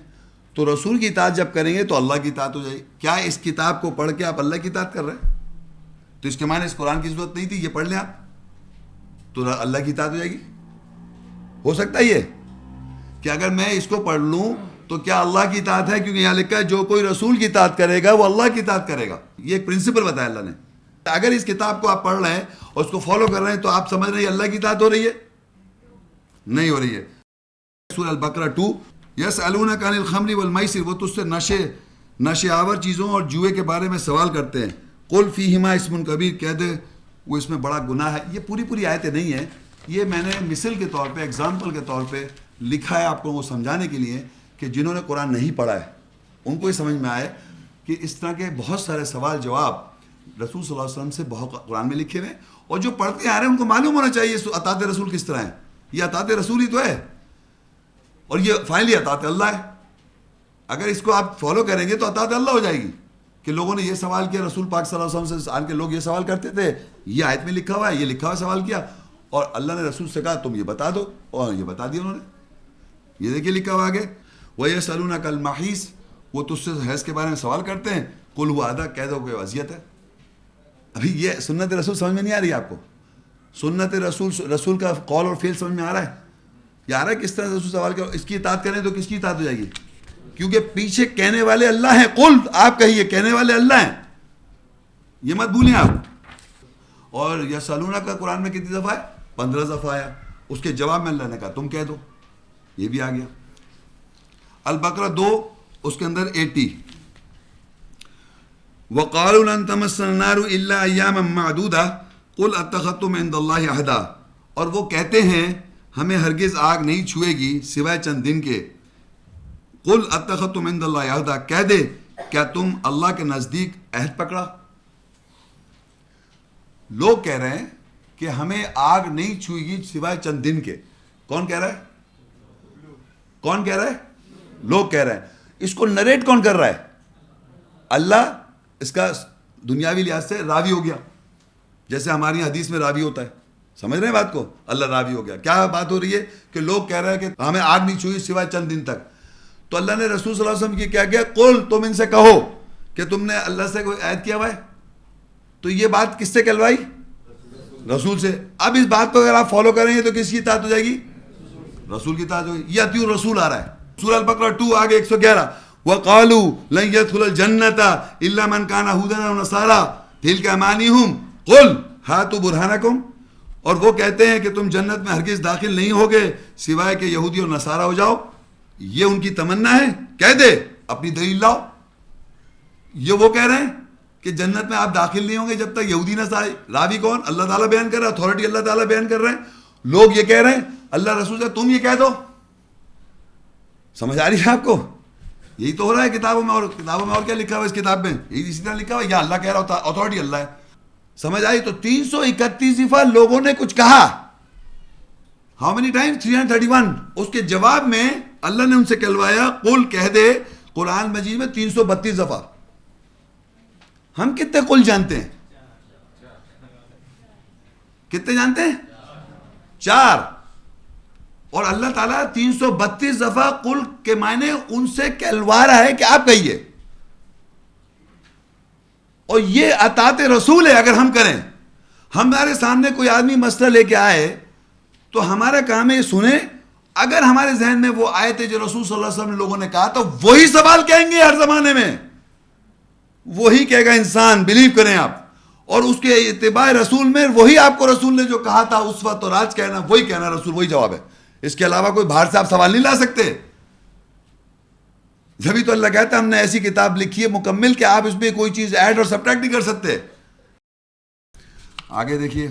Speaker 2: تو رسول کی اطاعت جب کریں گے تو اللہ کی اطاعت ہو جائے گی. کیا اس کتاب کو پڑھ کے آپ اللہ کی اطاعت کر رہے ہیں؟ تو اس کے معنی اس قرآن کی ضرورت نہیں تھی, یہ پڑھ لیں آپ. تو اللہ کی اطاعت ہو جائے گی؟ ہو سکتا ہے یہ کہ اگر میں اس کو پڑھ لوں تو کیا اللہ کی اطاعت ہے؟ کیونکہ یہاں لکھا ہے جو کوئی رسول کی اطاعت کرے گا وہ اللہ کی اطاعت کرے گا. یہ ایک پرنسپل بتایا اللہ نے. اگر اس کتاب کو آپ پڑھ رہے ہیں اور اس کو فالو کر رہے ہیں تو آپ سمجھ رہے ہیں اللہ کی اطاعت ہو رہی ہے؟ نہیں ہو رہی ہے. سورہ البقرہ 2 یسألونک عن الخمر والمیسر، وہ تجھ سے نشے آور چیزوں اور جوئے کے بارے میں سوال کرتے ہیں. قل فیہما اسم کبیر، کہہ دے وہ اس میں بڑا گناہ ہے. یہ پوری آیتیں نہیں ہیں، یہ میں نے مثال کے طور پہ، ایگزامپل کے طور پہ لکھا ہے آپ کو وہ سمجھانے کے لیے کہ جنہوں نے قرآن نہیں پڑھا ہے ان کو یہ سمجھ میں آئے کہ اس طرح کے بہت سارے سوال جواب رسول صلی اللہ علیہ وسلم سے بہت قرآن میں لکھے ہوئے، اور جو پڑھتے آ رہے ہیں ان کو معلوم ہونا چاہیے اطاعت رسول کس طرح ہے. یہ اطاعت رسول ہی تو ہے، اور یہ فائنلی اطاعت اللہ ہے. اگر اس کو آپ فالو کریں گے تو اطاعت اللہ ہو جائے گی. کہ لوگوں نے یہ سوال کیا رسول پاک صلی اللہ علیہ وسلم سے، آن کے لوگ یہ سوال کرتے تھے، یہ آیت میں لکھا ہوا ہے، یہ لکھا ہوا سوال کیا، اور اللہ نے رسول سے کہا تم یہ بتا دو، اور یہ بتا دیا انہوں نے. یہ دیکھیے لکھا ہوا آگے وَيَسْأَلُونَكَ الْمَحِيصِ، وہ تجھ سے حیض کے بارے میں سوال کرتے ہیں. قُلْ هُوَ أَذًى، کہہ دو کہ اذیت ہے. ابھی یہ سنت رسول سمجھ میں نہیں آ رہی آپ کو؟ سنت رسول کا قول اور فعل سمجھ میں آ رہا ہے؟ یہ آ رہا ہے کس طرح رسول سوال کرو اس کی اطاعت کریں تو کس کی اطاعت ہو جائے گی؟ کیونکہ پیچھے کہنے والے اللہ ہیں. قل، آپ کہیے کہنے والے اللہ ہیں، یہ مت بھولیں آپ. اور یسألونک کا قرآن میں کتنی دفعہ ہے؟ 15 دفعہ آیا. اس کے جواب میں اللہ نے کہا تم کہہ دو، یہ بھی آ گیا. البقرہ 2 اس کے اندر 80 وَقَالُوا لَن تَمَسَّنَا النَّارُ إِلَّا أَيَّامًا مَّعْدُودَةً قُلْ أَتَّخَذْتُمْ عِندَ اللَّهِ عَهْدًا، اور وہ کہتے ہیں ہمیں ہرگز آگ نہیں چھوئے گی سوائے چند دن کے. قُلْ أَتَّخَذْتُمْ عِندَ اللَّهِ عَهْدًا، کہہ دے کیا تم اللہ کے نزدیک عہد پکڑا؟ لوگ کہہ رہے ہیں کہ ہمیں آگ نہیں چھوئے گی سوائے چند دن کے. کون کہہ رہا ہے؟ کون کہہ رہا ہے؟ لوگ کہہ رہے ہیں. اس کو نریٹ کون کر رہا ہے؟ اللہ. اس کا دنیاوی لحاظ سے راوی ہو گیا، جیسے ہماری حدیث میں راوی ہوتا ہے. سمجھ رہے ہیں بات کو؟ اللہ راوی ہو گیا. کیا بات ہو رہی ہے کہ لوگ کہہ رہے ہیں کہ ہمیں آگ نہیں چھوئی سوائے چند دن تک. تو اللہ نے رسول صلی اللہ علیہ وسلم کی کیا کیا؟ قل، تم ان سے کہو کہ تم نے اللہ سے کوئی عہد کیا ہوا ہے. تو یہ بات کس سے کہلوائی؟ رسول سے. اب اس بات کو اگر آپ فالو کریں گے تو کس کی اطاعت ہو جائے گی؟ رسول کی اطاعت ہوگی. یہ اطیعوا الرسول آ رہا ہے سورہ البقرہ 2 آگے 111 وَقَالُوا لَن يَدْخُلَ الْجَنَّةَ إِلَّا مَنْ كَانَ هُودًا أَوْ نَصَارَىٰ تِلْكَ أَمَانِيهُمْ قُلْ هَاتُوا بُرْهَانَكُمْ، اور وہ کہتے ہیں کہ تم جنت میں ہرگز داخل نہیں ہوگے سوائے کہ یہودی اور نصارہ ہو جاؤ. یہ ان کی تمنا ہے. کہہ دے اپنی دلیل لاؤ. یہ وہ کہہ رہے ہیں کہ جنت میں آپ داخل نہیں ہوں گے جب تک یہودی نصارہ. راوی کون؟ اللہ تعالیٰ بیان کر رہا ہے، اتھارٹی اللہ تعالیٰ بیان کر رہے ہیں. لوگ یہ کہہ رہے ہیں اللہ رسول سے تم یہ کہہ دو. سمجھ آ رہی ہے آپ کو؟ یہی تو ہو رہا ہے کتابوں میں. اور کتابوں میں اور کیا لکھا ہوا ہے؟ اس کتاب میں اسی طرح لکھا ہوا ہے یا اللہ کہہ رہا ہوتا، اتھارٹی اللہ ہے. سمجھ آئی؟ تو 331 دفعہ لوگوں نے کچھ کہا. How many time? 331. اس کے جواب میں اللہ نے ان سے کہلوایا قل، کہہ دے. قرآن مجید میں 332 دفعہ. ہم کتنے قل جانتے ہیں؟ کتنے جانتے ہیں؟ 4. اور اللہ تعالیٰ 332 دفعہ قل کے معنی ان سے کہلوا رہا ہے کہ آپ کہیے. اور یہ اطاعت رسول ہے. اگر ہم کریں، ہمارے سامنے کوئی آدمی مسئلہ لے کے آئے تو ہمارا کام ہے یہ سنیں. اگر ہمارے ذہن میں وہ آئے تھے جو رسول صلی اللہ علیہ وسلم لوگوں نے کہا تو وہی سوال کہیں گے. ہر زمانے میں وہی کہے گا انسان. بلیو کریں آپ. اور اس کے اتباع رسول میں وہی آپ کو رسول نے جو کہا تھا اس وقت اور آج کہنا وہی کہنا. رسول وہی جواب ہے. اس کے علاوہ کوئی باہر سے آپ سوال نہیں لا سکتے. جبھی تو اللہ کہتا ہے ہم نے ایسی کتاب لکھی ہے مکمل کہ آپ اس میں کوئی چیز ایڈ اور سبٹریکٹ نہیں کر سکتے. آگے دیکھیے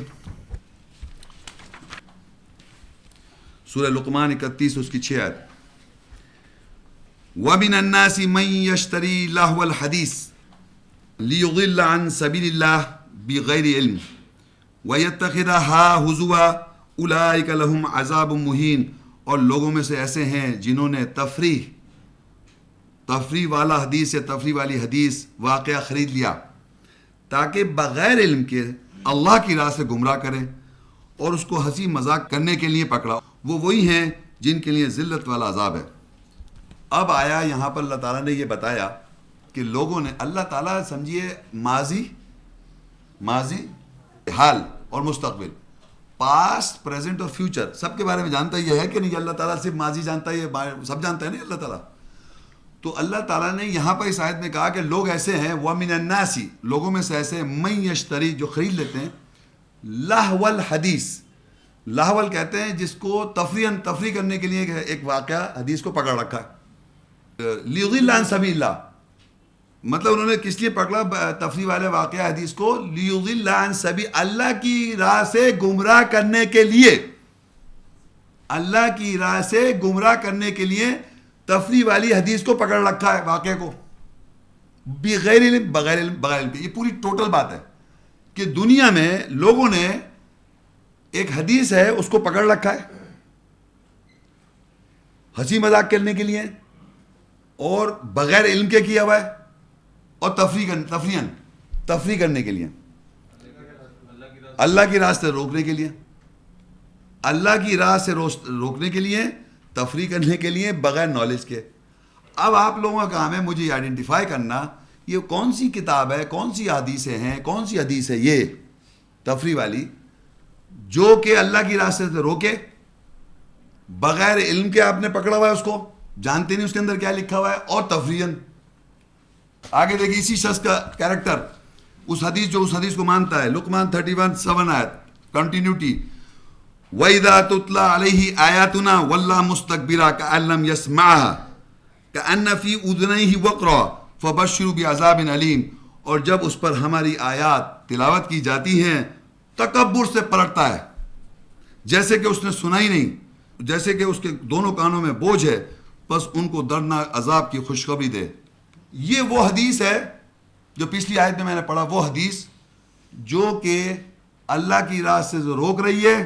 Speaker 2: سورہ لقمان 31 اس کی 6 آیت. وَمِنَ النَّاسِ مَن يَشْتَرِي لَهْوَ الْحَدِيثِ لِيُضِلَّ عَن سَبِيلِ اللَّهِ بِغَيْرِ عِلْمٍ وَيَتَّخِذَهَا هُزُوًا أُولَٰئِكَ لَهُمْ عَذَابٌ مُهِينٌ. اور لوگوں میں سے ایسے ہیں جنہوں نے تفریح والا حدیث یا تفریح والی حدیث واقعہ خرید لیا تاکہ بغیر علم کے اللہ کی راہ سے گمراہ کریں اور اس کو ہنسی مذاق کرنے کے لیے پکڑا. وہ وہی ہیں جن کے لیے ذلت والا عذاب ہے. اب آیا یہاں پر اللہ تعالیٰ نے یہ بتایا کہ لوگوں نے، اللہ تعالیٰ سمجھیے ماضی، حال اور مستقبل پاسٹ پریزنٹ اور فیوچر سب کے بارے میں جانتا یہ ہے کہ نہیں. اللہ تعالیٰ صرف ماضی جانتا ہے, یہ سب جانتا ہے نہیں اللہ تعالیٰ. تو اللہ تعالیٰ نے یہاں پر اس آیت میں کہا کہ لوگ ایسے ہیں وَمِنَ النَّاسِ لوگوں میں سے ایسے مَن یشتری جو خرید لیتے ہیں لہو الحدیث. لہول کہتے ہیں جس کو تفریح کرنے کے لیے ایک واقعہ حدیث کو پکڑ رکھا ہے. لیضل عن سبیل اللہ مطلب انہوں نے کس لیے پکڑا تفریح والے واقعہ حدیث کو؟ لیضل عن سبیل اللہ کی راہ سے گمراہ کرنے کے لیے. اللہ کی راہ سے گمراہ کرنے کے لیے تفریح والی حدیث کو پکڑ رکھا ہے واقعے کو بغیر علم بغیر علم. یہ پوری ٹوٹل بات ہے کہ دنیا میں لوگوں نے ایک حدیث ہے اس کو پکڑ رکھا ہے ہنسی مذاق کرنے کے لیے اور بغیر علم کے کیا ہوا ہے اور تفریح کرنے کے لیے, اللہ کی راہ سے روکنے کے لیے, اللہ کی راہ سے روکنے کے لیے, تفریح کرنے کے لیے بغیر نالج کے. اب آپ لوگوں کا کام ہے مجھے آئیڈینٹیفائی کرنا یہ کون سی کتاب ہے, کون سی حدیثیں ہیں, کون سی حدیث ہے یہ تفریح والی جو کہ اللہ کی راہ سے روکے, بغیر علم کے آپ نے پکڑا ہوا ہے, اس کو جانتے نہیں اس کے اندر کیا لکھا ہوا ہے, اور تفریحاً. آگے دیکھیں اسی شخص کا کیریکٹر, اس حدیث کو مانتا ہے. لقمان 31:7 آیت کنٹینیوٹی. وَإِذَا تُتْلَى عَلَيْهِ آيَاتُنَا وَلَّى مُسْتَكْبِرًا كَأَن لَّمْ يَسْمَعْهَا كَأَنَّ فِي أُذُنَيْهِ وَقْرًا فَبَشِّرْهُ بِعَذَابٍ أَلِيمٍ. اور جب اس پر ہماری آیات تلاوت کی جاتی ہیں تکبر سے پلٹتا ہے جیسے کہ اس نے سنا ہی نہیں, جیسے کہ اس کے دونوں کانوں میں بوجھ ہے, بس ان کو دردناک عذاب کی خوشخبری دے. یہ وہ حدیث ہے جو پچھلی آیت میں نے پڑھا, وہ حدیث جو کہ اللہ کی راہ سے روک رہی ہے,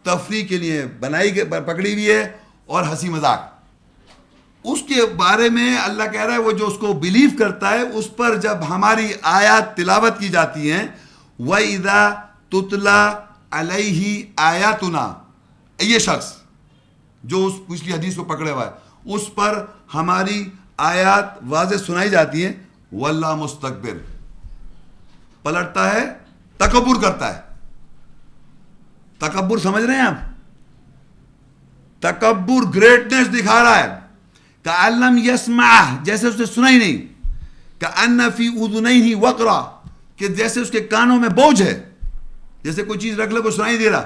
Speaker 2: تفریح کے لیے پکڑی ہوئی ہے اور ہنسی مذاق. اس کے بارے میں اللہ کہہ رہا ہے وہ جو اس کو بلیو کرتا ہے اس پر جب ہماری آیات تلاوت کی جاتی ہیں وَإِذَا تُتْلَى عَلَيْهِ آيَاتُنَا, یہ شخص جو اس پچھلی حدیث کو پکڑے ہوا ہے اس پر ہماری آیات واضح سنائی جاتی ہیں واللہ مستکبر, پلٹتا ہے, تکبر کرتا ہے. تکبر سمجھ رہے ہیں آپ؟ تکبر گریٹنس دکھا رہا ہے. کَأَلَّمْ يَسْمَعْ جیسے اس نے سنا ہی نہیں, كَأَنَّ فِي أُذُنَيْهِ وَقْرًا کہ جیسے اس کے کانوں میں بوجھ ہے, جیسے کوئی چیز رکھ لے کو سنائی دے رہا.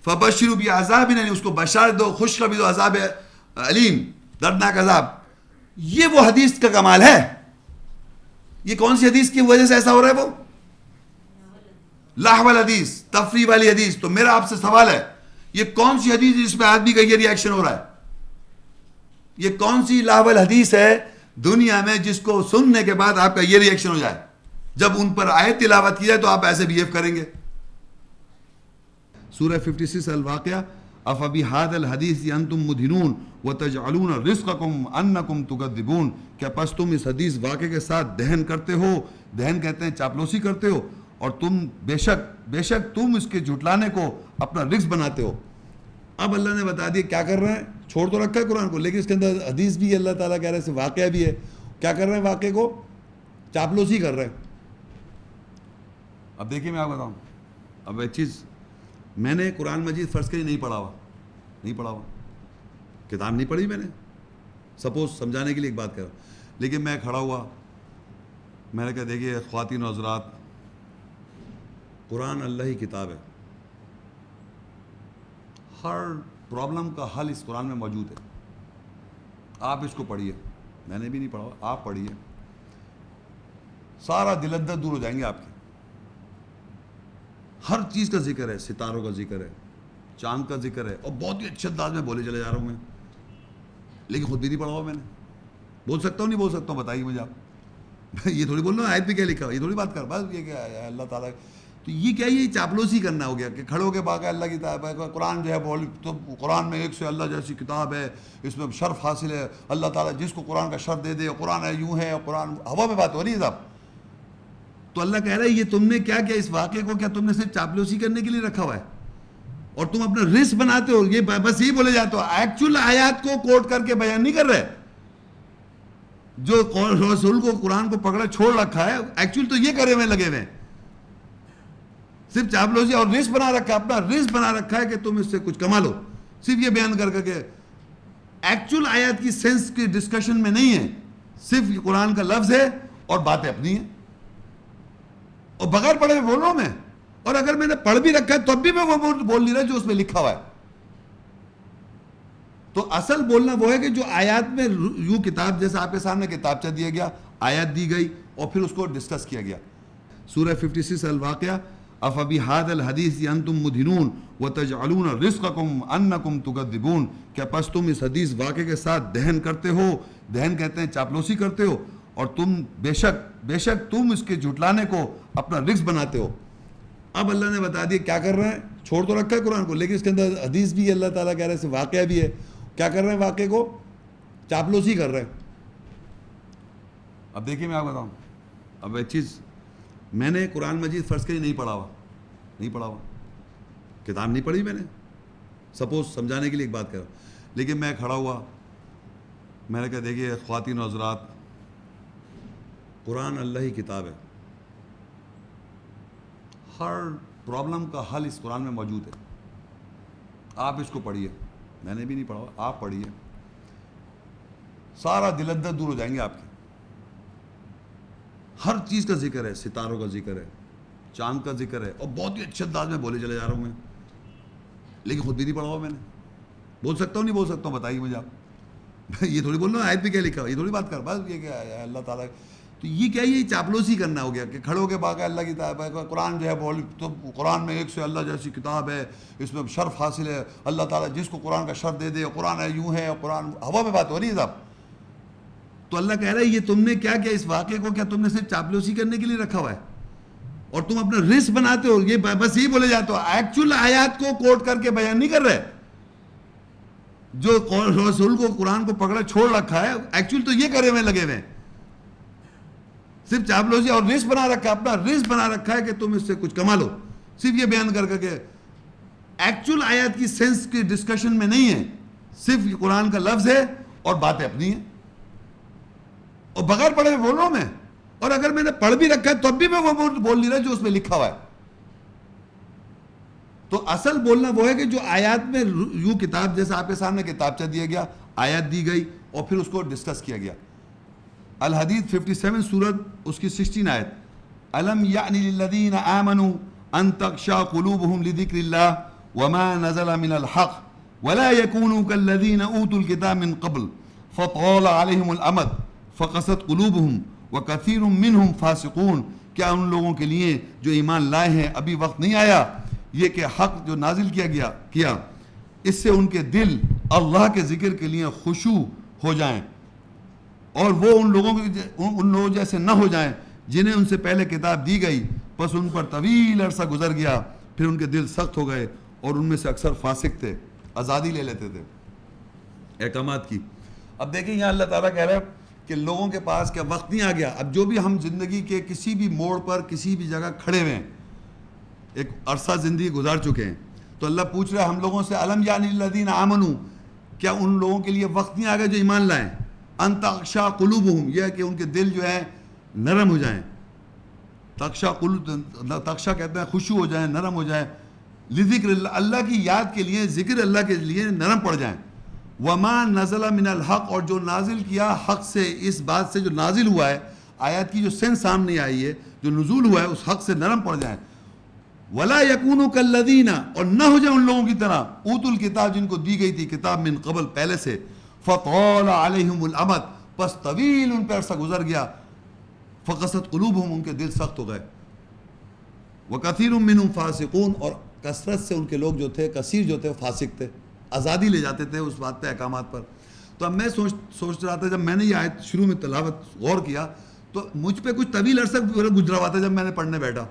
Speaker 2: فَبَشِّرْهُ بِعَذَابٍ أَلِيمٍ اس کو بشارت دو, خوشخبری دو عذاب علیم, دردناک عذاب. یہ وہ حدیث کا کمال ہے. یہ کون سی حدیث کی وجہ سے ایسا ہو رہا ہے؟ وہ لہو الحدیث, تفریح والی حدیث. تو میرا آپ سے سوال ہے یہ کون سی حدیث جس پہ آدمی کا یہ ری ایکشن ہو رہا ہے؟ یہ کون سی لہو الحدیث ہے دنیا میں جس کو سننے کے بعد آپ کا یہ ری ایکشن ہو جائے؟ جب ان پر آیت تلاوت کی جائے تو آپ ایسے بہیو کریں گے. سورہ 56 الواقعہ. افبہذا الحدیث انتم مدہنون وتجعلون رزقکم انکم تکذبون. کیا پس تم اس حدیث واقعے کے ساتھ دہن کرتے ہو, دہن کہتے ہیں چاپلوسی کرتے ہو, اور تم بے شک تم اس کے جھٹلانے کو اپنا رزق بناتے ہو. اب اللہ نے بتا دیا کیا کر رہے ہیں, چھوڑ تو رکھا ہے قرآن کو لیکن اس کے اندر حدیث بھی ہے, اللہ تعالیٰ کہہ رہے ہیں واقعہ بھی ہے. کیا کر رہے ہیں؟ واقعے کو چاپلوسی کر رہے ہیں. اب دیکھیے میں آپ بتاؤں, اب ایک چیز میں نے قرآن مجید فرض کے نہیں پڑھا ہوا, کتاب نہیں پڑھی میں نے, سپوز سمجھانے کے لیے ایک بات کر رہا, لیکن میں کھڑا ہوا, میں نے کہا دیکھیے خواتین و حضرات, قرآن اللہ ہی کتاب ہے, ہر پرابلم کا حل اس قرآن میں موجود ہے, آپ اس کو پڑھیے. میں نے بھی نہیں پڑھا, آپ پڑھیے, سارا دل اندر دور ہو جائیں گے آپ کے. ہر چیز کا ذکر ہے, ستاروں کا ذکر ہے, چاند کا ذکر ہے, اور بہت ہی اچھے انداز میں بولے چلے جا رہا ہوں میں, لیکن خود بھی نہیں پڑھا ہوا میں نے. بول سکتا ہوں نہیں بول سکتا ہوں بتائیے مجھے آپ. یہ تھوڑی بول رہا ہوں آیت میں کیا لکھا ہوا, یہ تھوڑی بات کر, بس یہ کیا ہے اللہ تعالیٰ. تو یہ کیا, یہ چاپلوسی کرنا ہو گیا کہ کھڑے ہو کے باقی اللہ کی قرآن جو ہے بول, تو قرآن میں ایک سے اللہ جیسی کتاب ہے, اس میں شرف حاصل ہے, اللہ تعالیٰ جس کو قرآن کا شرف دے دے, قرآن ہے یوں ہے, اور قرآن ہوا میں بات ہو رہی ہے صاحب. تو اللہ کہہ رہا ہے یہ تم نے کیا کیا اس واقعے کو, کیا تم نے صرف چاپلوسی کرنے کے لیے رکھا ہوا ہے اور تم اپنا رزق بناتے ہو؟ یہ بس یہی بولے جاتے ہو, ایکچوئل آیات کو کوٹ کر کے بیان نہیں کر رہے. جو رسول کو قرآن کو پکڑا چھوڑ رکھا ہے ایکچوئل تو یہ کرے ہوئے لگے ہوئے. صرف چاپلوسی اور رزق بنا رکھا ہے, اپنا رزق بنا رکھا ہے کہ تم اس سے کچھ کما لو, صرف یہ بیان کر کے ایکچوئل آیات کی سینس کی ڈسکشن میں نہیں ہے, صرف یہ قرآن کا لفظ ہے اور باتیں اپنی ہیں, اور بغیر پڑھے بول رہا ہوں میں, اور اگر میں نے پڑھ بھی رکھا ہے تب بھی میں وہ بول نہیں رہا جو اس میں لکھا ہوا ہے. تو اصل بولنا وہ ہے کہ جو آیات میں یوں کتاب جیسے آپ کے سامنے کتابچہ دیا گیا, آیات دی گئی اور پھر اس کو ڈسکس کیا گیا. سورہ 56 الواقعہ, افبہذا الحدیث انتم مدہنون وتجعلون رزقکم انکم تکذبون, کیا پس تم اس حدیث واقعے کے ساتھ دہن کرتے ہو, دہن کہتے ہیں چاپلوسی کرتے ہو, اور تم بے شک تم اس کے جھٹلانے کو اپنا رزق بناتے ہو. اب اللہ نے بتا دیا کیا کر رہے ہیں, چھوڑ تو رکھا ہے قرآن کو, لیکن اس کے اندر حدیث بھی ہے, اللہ تعالیٰ کہہ رہے ہیں واقعہ بھی ہے. کیا کر رہے ہیں, واقعے کو چاپلوسی کر رہے ہیں. اب دیکھیے میں آپ بتاؤں, اب ایک چیز, میں نے قرآن مجید فرض کے نہیں پڑھا ہوا, کتاب نہیں پڑھی میں نے, سپوز سمجھانے کے لیے ایک بات کر رہا ہوں, لیکن میں کھڑا ہوا, میں نے کہا دیکھیے خواتین و حضرات, قرآن اللہ ہی کتاب ہے, ہر پرابلم کا حل اس قرآن میں موجود ہے, آپ اس کو پڑھیے. میں نے بھی نہیں پڑھا, آپ پڑھیے, سارا دل اندر دور ہو جائیں گے آپ کے. ہر چیز کا ذکر ہے, ستاروں کا ذکر ہے, چاند کا ذکر ہے, اور بہت ہی اچھے انداز میں بولے چلے جا رہا ہوں میں, لیکن خود بھی نہیں پڑھا ہوا میں نے. بول سکتا ہوں نہیں بول سکتا ہوں, بتائیے مجھے آپ. یہ تھوڑی بول رہا ہوں آیت پہ کیا لکھا ہوا, یہ تھوڑی بات کر, بس یہ کیا ہے اللہ تعالیٰ. تو یہ کیا, یہ چاپلوسی کرنا ہو گیا کہ کھڑے ہو کے باقی اللہ کی کتاب ہے, قرآن جو ہے بول تو قرآن میں ایک سے اللہ جیسی کتاب ہے, اس میں شرف حاصل ہے, اللہ تعالیٰ جس کو قرآن کا شرف دے دے, قرآن ہے یوں ہے, قرآن ہوا میں بات ہو رہی ہے صاحب. تو اللہ کہہ رہا ہے یہ تم نے کیا کیا اس واقعے کو, کیا تم نے صرف چاپلوسی کرنے کے لیے رکھا ہوا ہے, اور تم اپنا رزق بناتے ہو, یہ بس یہی بولے جاتے ہو. ایکچوئل آیات کو کوٹ کر کے بیان نہیں کر رہے, جو رسول کو قرآن کو پکڑا چھوڑ رکھا ہے, ایکچوئل تو یہ کرے ہوئے لگے ہوئے, صرف چاپلوسی اور رزق بنا رکھا ہے, اپنا رزق بنا رکھا ہے کہ تم اس سے کچھ کما لو, صرف یہ بیان کر کے ایکچوئل آیات کی سینس کی ڈسکشن میں نہیں ہے, صرف یہ قرآن کا لفظ ہے اور باتیں اپنی ہیں, اور بغیر پڑھے بول رہا ہوں میں, اور اگر میں نے پڑھ بھی رکھا ہے تب بھی میں وہ بول نہیں رہا جو اس میں لکھا ہوا ہے. تو اصل بولنا وہ ہے کہ جو آیات میں یوں کتاب جیسے آپ کے سامنے کتابچہ دیا گیا, آیات دی گئی اور پھر اس کو ڈسکس کیا گیا. الحدیث 57 سورت اس کی 16 آیت, الم یعنی للذین آمنوا ان تخشع قلوبهم لذکر اللہ وما نزل من الحق ولا يكونوا كالذین اوتوا الکتاب من قبل فطال علیہم الامد فقست قلوبهم وکثیر منهم فاسقون. کیا ان لوگوں کے لیے جو ایمان لائے ہیں ابھی وقت نہیں آیا یہ کہ حق جو نازل کیا اس سے ان کے دل اللہ کے ذکر کے لیے خشوع ہو جائیں, اور وہ ان لوگوں جیسے نہ ہو جائیں جنہیں ان سے پہلے کتاب دی گئی, پس ان پر طویل عرصہ گزر گیا, پھر ان کے دل سخت ہو گئے, اور ان میں سے اکثر فاسق تھے, آزادی لے لیتے تھے احکامات کی. اب دیکھیں یہاں اللہ تعالیٰ کہہ رہا ہے کہ لوگوں کے پاس کیا وقت نہیں آ گیا. اب جو بھی ہم زندگی کے کسی بھی موڑ پر کسی بھی جگہ کھڑے ہوئے ہیں, ایک عرصہ زندگی گزار چکے ہیں, تو اللہ پوچھ رہا ہے ہم لوگوں سے, الم یعنی للذین آمنوا, کیا ان لوگوں کے لیے وقت نہیں آ گیا جو ایمان لائیں, ان تخشع قلوبہم, یہ ہے کہ ان کے دل جو ہے نرم ہو جائیں, تخشع کہتے ہیں خشوع ہو جائیں, نرم ہو جائیں, لذکر اللہ, اللہ کی یاد کے لیے, ذکر اللہ کے لیے نرم پڑ جائیں, وما نزل من الحق, اور جو نازل کیا حق سے, اس بات سے جو نازل ہوا ہے, آیات کی جو سینس سامنے آئی ہے, جو نزول ہوا ہے اس حق سے نرم پڑ جائیں, ولا یکونوا کالذین, اور نہ ہو جائیں ان لوگوں کی طرح, اوتوا الکتاب, جن کو دی گئی تھی کتاب من قبل پہلے سے, فطال علیہم الامد, پس طویل ان پہ عرصہ گزر گیا, فقست قلوبہم, ان کے دل سخت ہو گئے, وکثیر منہم فاسقون, اور کثرت سے ان کے لوگ جو تھے, کثیر جو تھے, فاسق تھے, آزادی لے جاتے تھے اس بات پہ, احکامات پر. تو اب میں سوچ رہا تھا, جب میں نے یہ آیت شروع میں تلاوت غور کیا تو مجھ پہ کچھ طویل عرصہ گزرا ہوا تھا جب میں نے پڑھنے بیٹھا.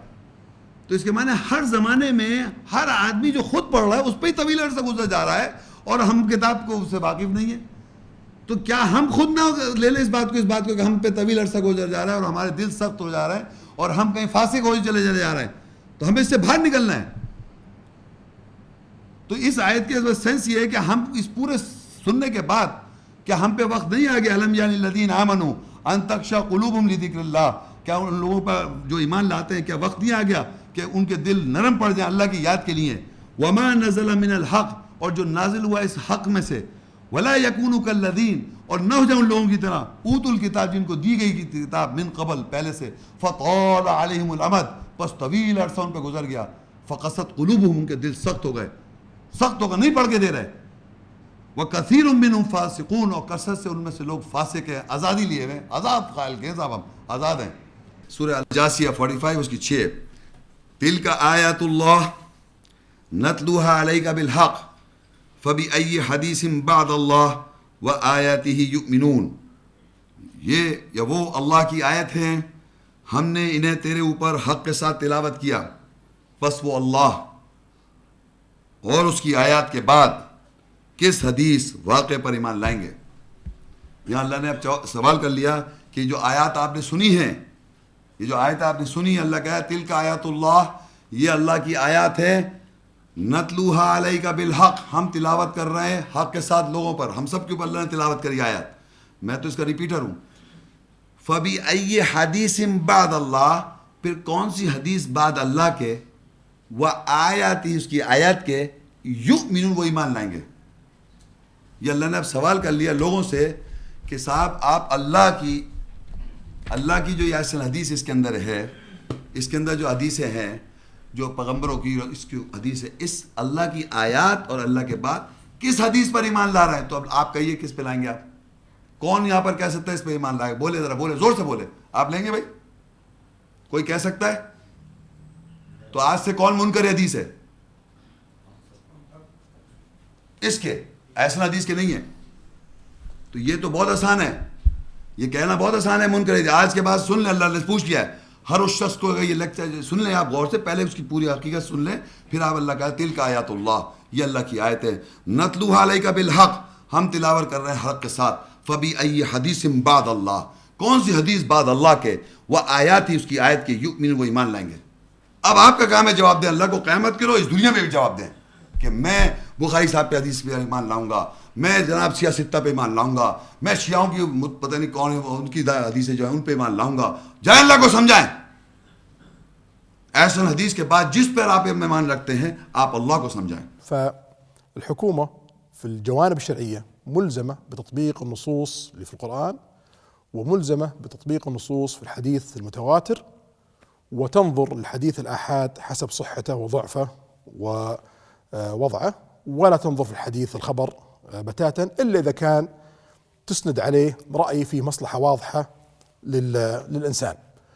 Speaker 2: تو اس کے معنی ہر زمانے میں ہر آدمی جو خود پڑھ رہا ہے اس پہ ہی طویل عرصہ گزر جا رہا ہے, اور ہم کتاب کو اس سے واقف نہیں ہیں. تو کیا ہم خود نہ لے لیں اس بات کو کہ ہم پہ طویل عرصہ گزر جا رہا ہے اور ہمارے دل سخت ہو جا رہا ہے اور ہم کہیں فاسق ہو چلے جا رہے ہیں, تو ہمیں اس سے باہر نکلنا ہے. تو اس آیت کے سینس یہ ہے کہ ہم اس پورے سننے کے بعد کیا ہم پہ وقت نہیں آ گیا, الم یعنی الذین آمنوا ان تخشع قلوبہم لذکر اللہ, کیا ان لوگوں پر جو ایمان لاتے ہیں کیا وقت نہیں آ گیا کہ ان کے دل نرم پڑ جائیں اللہ کی یاد کے لیے. وما نزل من الحق, اور جو نازل ہوا اس حق میں سے. ولا یکونوا کالذین, اور نہ ہو جائیں ان لوگوں کی طرح اوتوا الکتاب, جن کو دی گئی کی کتاب من قبل, پہلے سے, فطال علیہم الامد, بس طویل عرصہ ان پہ گزر گیا, فقست قلوبہم, ان کے دل سخت ہو گئے, سخت ہو گئے, نہیں پڑھ کے دے رہے. وکثیر منہم فاسقون, اور کثرت سے ان میں سے لوگ فاسق ہیں, آزادی لیے ہوئے, آزاد قائل کے صاحب ہم آزاد ہیں. سورہ الجاسیہ 45 اس کی 6. تلک آیات اللہ نتلوها علیک بالحق فبأی حدیث بعد اللہ وآیاتہ یؤمنون. یہ وہ اللہ کی آیت ہیں, ہم نے انہیں تیرے اوپر حق کے ساتھ تلاوت کیا, بس وہ اللہ اور اس کی آیات کے بعد کس حدیث واقع پر ایمان لائیں گے. یہاں اللہ نے اب سوال کر لیا کہ جو آیات آپ نے سنی ہیں, یہ جو آیت آپ نے سنی, اللہ کہا تلک آیات اللہ, یہ اللہ کی آیات ہے, نتلوہا علیک بالحق, ہم تلاوت کر رہے ہیں حق کے ساتھ لوگوں پر, ہم سب کے اوپر اللہ نے تلاوت کری آیات, میں تو اس کا ریپیٹر ہوں. فبأی حدیث بعد اللہ, پھر کون سی حدیث بعد اللہ کے, وآیاتہ, اس کی آیات کے, یؤمنون, وہ ایمان لائیں گے. یہ اللہ نے اب سوال کر لیا لوگوں سے کہ صاحب آپ اللہ کی جو یاسین حدیث اس کے اندر ہے, اس کے اندر جو حدیثیں ہیں, جو پیغمبروں کی اس کی حدیث ہے, اس اللہ کی آیات اور اللہ کے بعد کس حدیث پر ایمان لا رہے ہیں. تو اب آپ کہیے کس پہ لائیں گے آپ؟ کون یہاں پر کہہ سکتا ہے اس پہ ایمان لائے؟ بولے ذرا, بولے زور سے بولے, آپ لیں گے بھائی؟ کوئی کہہ سکتا ہے؟ تو آج سے کون منکر حدیث ہے اس کے؟ ایسا حدیث کے نہیں ہے. تو یہ تو بہت آسان ہے, یہ کہنا بہت آسان ہے منکر حدیث. آج کے بعد سن لیں, اللہ نے پوچھ لیا ہے ہر اس شخص کو, اگر یہ لیکچر سن لیں آپ غور سے, پہلے اس کی پوری حقیقت سن لیں, پھر آپ اللہ کہا تلک آیات اللہ, یہ اللہ کی آیت ہے, نتلوہا علیک بالحق, ہم تلاوت کر رہے ہیں حق کے ساتھ. فبأی حدیث بعد اللہ, کون سی حدیث بعد اللہ کے, وہ آیات ہی, اس کی آیت کے, یؤمنون, وہ ایمان لائیں گے. اب آپ کا کام ہے جواب دیں, اللہ کو قیامت کرو, اس دنیا میں بھی جواب دیں کہ میں بخاری صاحب پہ حدیث پہ ایمان لاؤں گا, میں جناب سیاہ ستہ پہ ایمان لاؤں گا, میں شیعوں کی پتہ نہیں کون ہے ان کی حدیثیں جو ہیں ان پہ ایمان لاؤں گا. جائیں اللہ کو سمجھائیں. ایسا حدیث کے بعد جس پر آپ ایمان رکھتے ہیں, آپ اللہ کو سمجھائیں.
Speaker 1: فالحكومة في الجوانب الشرعية ملزمة بتطبيق النصوص اللي في القرآن, وملزمة بتطبيق النصوص في الحديث المتواتر, وتنظر الحديث الآحاد حسب صحته وضعفه ووضعه, ولا تنظر في الحديث الخبر بتاتا إلا إذا كان تسند عليه رأي فيه مصلحة واضحة للإنسان.